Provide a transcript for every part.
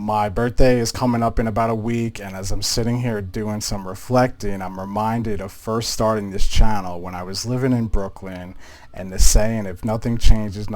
My birthday is coming up in about a week, and as I'm sitting here doing some reflecting, I'm reminded of first starting this channel when I was living in Brooklyn, and the saying, if nothing changes,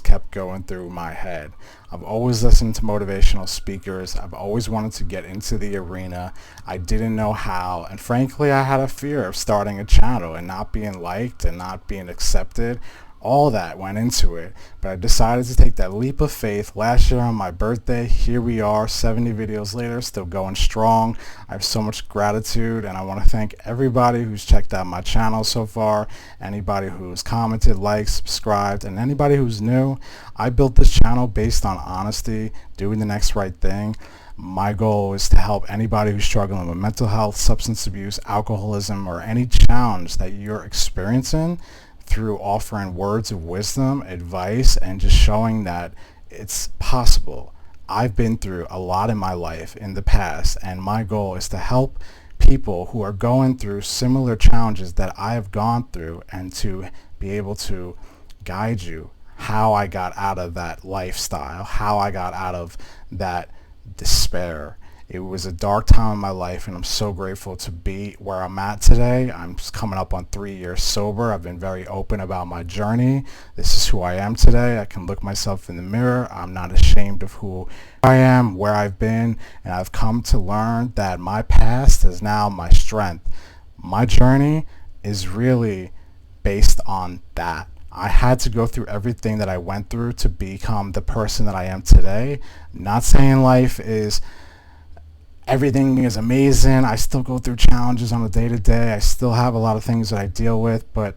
kept going through my head. I've always listened to motivational speakers. I've always wanted to get into the arena. I didn't know how, and frankly, I had a fear of starting a channel and not being liked and not being accepted. All that went into it, but I decided to take that leap of faith last year on my birthday. Here we are, 70 videos later, still going strong. I have so much gratitude, and I want to thank everybody who's checked out my channel so far, anybody who's commented, liked, subscribed, and anybody who's new. I built this channel based on honesty, doing the next right thing. My goal is to help anybody who's struggling with mental health, substance abuse, alcoholism, or any challenge that you're experiencing, through offering words of wisdom, advice, and just showing that it's possible. I've been through a lot in my life in the past, and my goal is to help people who are going through similar challenges that I have gone through, and to be able to guide you how I got out of that lifestyle, how I got out of that despair. It was a dark time in my life, and I'm so grateful to be where I'm at today. I'm coming up on 3 years sober. I've been very open about my journey. This is who I am today. I can look myself in the mirror. I'm not ashamed of who I am, where I've been, and I've come to learn that my past is now my strength. My journey is really based on that. I had to go through everything that I went through to become the person that I am today. Not saying life is everything is amazing. I still go through challenges on a day-to-day. I still have a lot of things that I deal with, but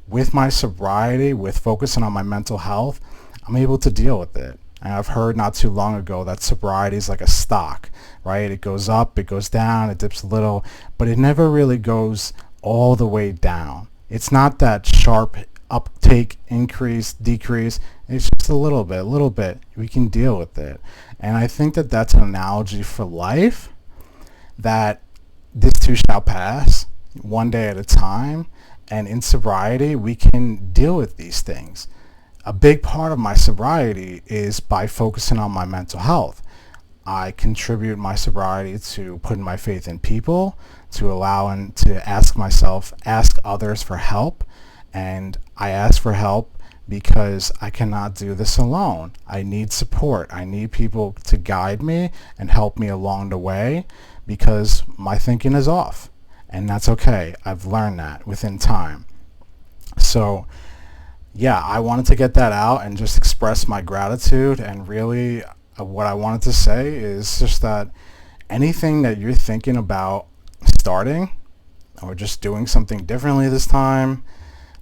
with my sobriety, with focusing on my mental health, I'm able to deal with it. And I've heard not too long ago that sobriety is like a stock, right? It goes up, it goes down, it dips a little, but it never really goes all the way down. It's not that sharp uptake, increase, decrease. It's just a little bit. We can deal with it. And I think that that's an analogy for life, that this too shall pass, one day at a time. And in sobriety, we can deal with these things. A big part of my sobriety is by focusing on my mental health. I contribute my sobriety to putting my faith in people, to allowing to ask others for help. And I ask for help because I cannot do this alone. I need support. I need people to guide me and help me along the way, because my thinking is off. And that's okay. I've learned that within time. So yeah, I wanted to get that out and just express my gratitude. And really what I wanted to say is just that anything that you're thinking about starting or just doing something differently this time,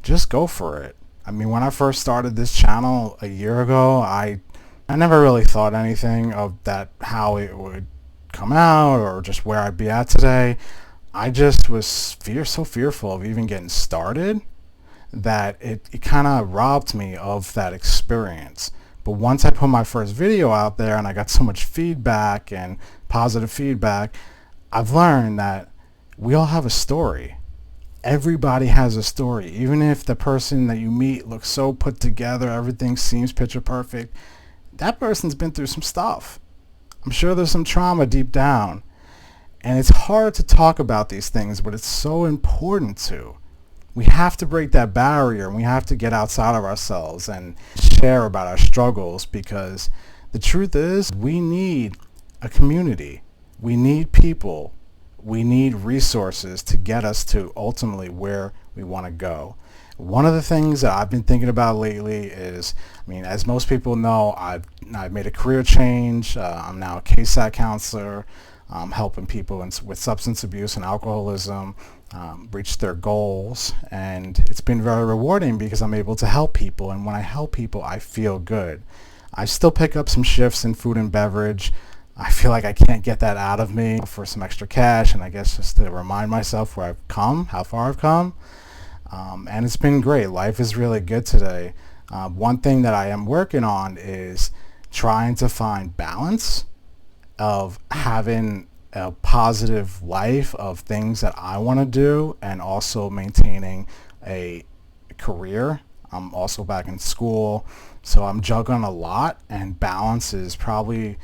just go for it. I mean, when I first started this channel a year ago, I never really thought anything of that, how it would come out or just where I'd be at today. I just was so fearful of even getting started that it kind of robbed me of that experience. But once I put my first video out there and I got so much feedback and positive feedback, I've learned that we all have a story. Everybody has a story. Even if the person that you meet looks so put together, everything seems picture perfect, that person's been through some stuff. I'm sure there's some trauma deep down. And it's hard to talk about these things, but it's so important to. We have to break that barrier, and we have to get outside of ourselves and share about our struggles, because the truth is, we need a community. We need people. We need resources to get us to ultimately where we want to go. One of the things that I've been thinking about lately is, I mean, as most people know, I've made a career change. I'm now a KSAT counselor, helping people with substance abuse and alcoholism reach their goals. And it's been very rewarding because I'm able to help people. And when I help people, I feel good. I still pick up some shifts in food and beverage. I feel like I can't get that out of me for some extra cash, and I guess just to remind myself where I've come, how far I've come. And it's been great. Life is really good today. One thing that I am working on is trying to find balance of having a positive life of things that I want to do, and also maintaining a career. I'm also back in school, so I'm juggling a lot, and balance is probably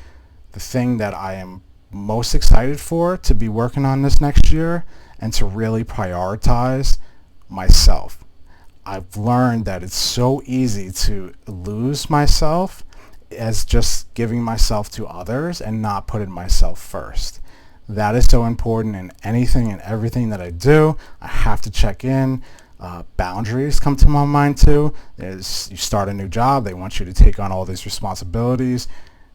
the thing that I am most excited for to be working on this next year and to really prioritize myself. I've learned that it's so easy to lose myself as just giving myself to others and not putting myself first. That is so important in anything and everything that I do. I have to check in. Boundaries come to my mind too. As you start a new job, they want you to take on all these responsibilities.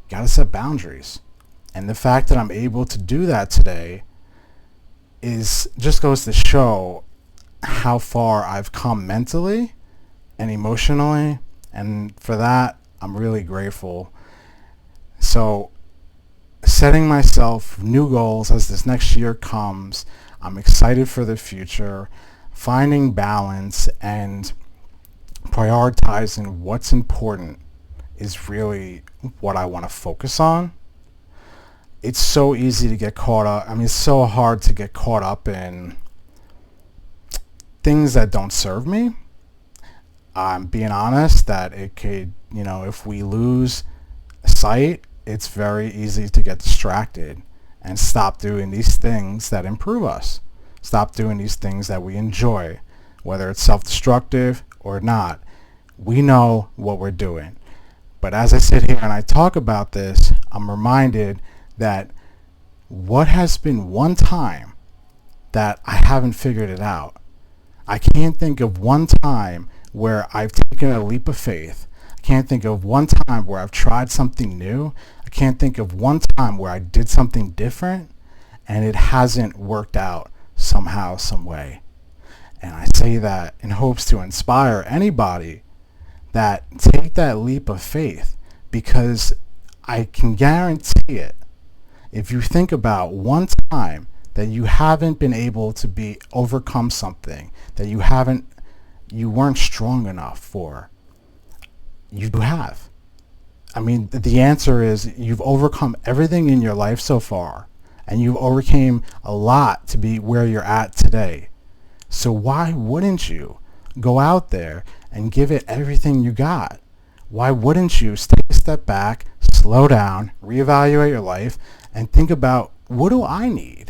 You got to set boundaries. And the fact that I'm able to do that today is just goes to show how far I've come mentally and emotionally, and for that I'm really grateful. So setting myself new goals as this next year comes, I'm excited for the future, finding balance and prioritizing what's important is really what I want to focus on. It's so easy to get caught up. I mean, it's so hard to get caught up in things that don't serve me. I'm being honest that it could, if we lose sight, it's very easy to get distracted and stop doing these things that improve us. Stop doing these things that we enjoy, whether it's self-destructive or not. We know what we're doing. But as I sit here and I talk about this, I'm reminded that what has been one time that I haven't figured it out? I can't think of one time where I've taken a leap of faith. I can't think of one time where I've tried something new. I can't think of one time where I did something different and it hasn't worked out somehow, some way. And I say that in hopes to inspire anybody that take that leap of faith, because I can guarantee it. If you think about one time that you haven't been able to overcome something that you weren't strong enough for, you have. I mean, the answer is you've overcome everything in your life so far, and you've overcame a lot to be where you're at today. So why wouldn't you go out there and give it everything you got? Why wouldn't you take a step back, slow down, reevaluate your life, and think about, what do I need?